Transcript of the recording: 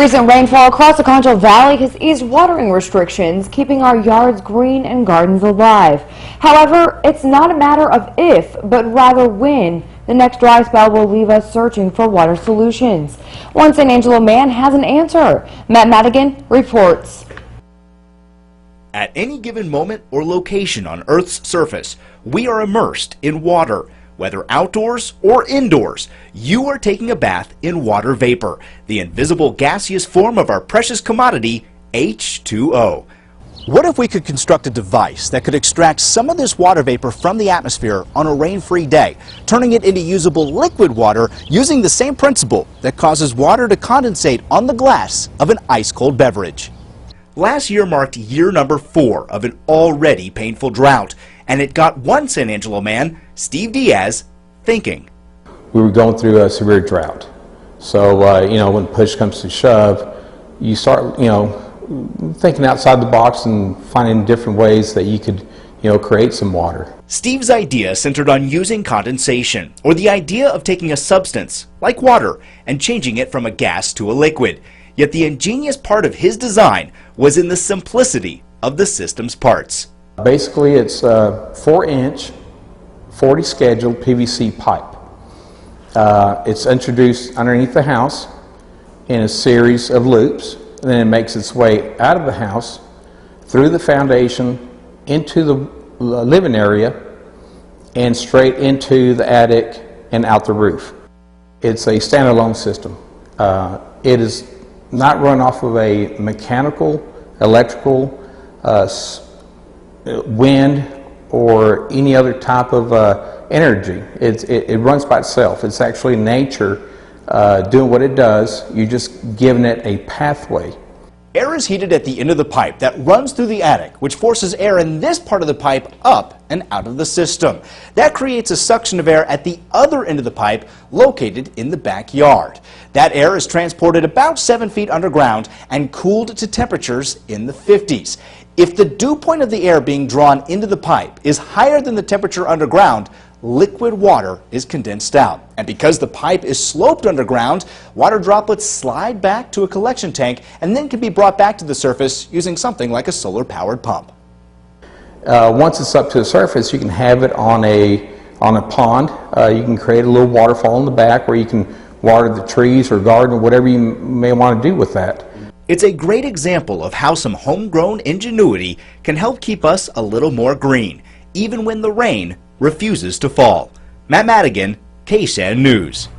Recent rainfall across the Concho Valley has eased watering restrictions, keeping our yards green and gardens alive. However, it's not a matter of if, but rather when. The next dry spell will leave us searching for water solutions. One San Angelo man has an answer. Matt Madigan reports. At any given moment or location on Earth's surface, we are immersed in water. Whether outdoors or indoors, you are taking a bath in water vapor, the invisible gaseous form of our precious commodity, H2O. What if we could construct a device that could extract some of this water vapor from the atmosphere on a rain-free day, turning it into usable liquid water using the same principle that causes water to condensate on the glass of an ice-cold beverage? Last year marked year number 4 of an already painful drought, and it got one San Angelo man, Steve Diaz, thinking. We were going through a severe drought. So, when push comes to shove, you start, thinking outside the box and finding different ways that you could, create some water. Steve's idea centered on using condensation, or the idea of taking a substance, like water, and changing it from a gas to a liquid. Yet the ingenious part of his design was in the simplicity of the system's parts. Basically, it's a 4-inch, 40 scheduled PVC pipe. It's introduced underneath the house in a series of loops, and then it makes its way out of the house, through the foundation, into the living area, and straight into the attic and out the roof. It's a standalone system. It is not run off of a mechanical, electrical, wind, or any other type of energy. It runs by itself. It's actually nature doing what it does. You're just giving it a pathway. Air is heated at the end of the pipe that runs through the attic, which forces air in this part of the pipe up and out of the system. That creates a suction of air at the other end of the pipe located in the backyard. That air is transported about 7 feet underground and cooled to temperatures in the 50s. If the dew point of the air being drawn into the pipe is higher than the temperature underground, liquid water is condensed out. And because the pipe is sloped underground, water droplets slide back to a collection tank and then can be brought back to the surface using something like a solar-powered pump. Once it's up to the surface, you can have it on a pond. You can create a little waterfall in the back where you can water the trees or garden or whatever you may want to do with that. It's a great example of how some homegrown ingenuity can help keep us a little more green, even when the rain refuses to fall. Matt Madigan, KSAN News.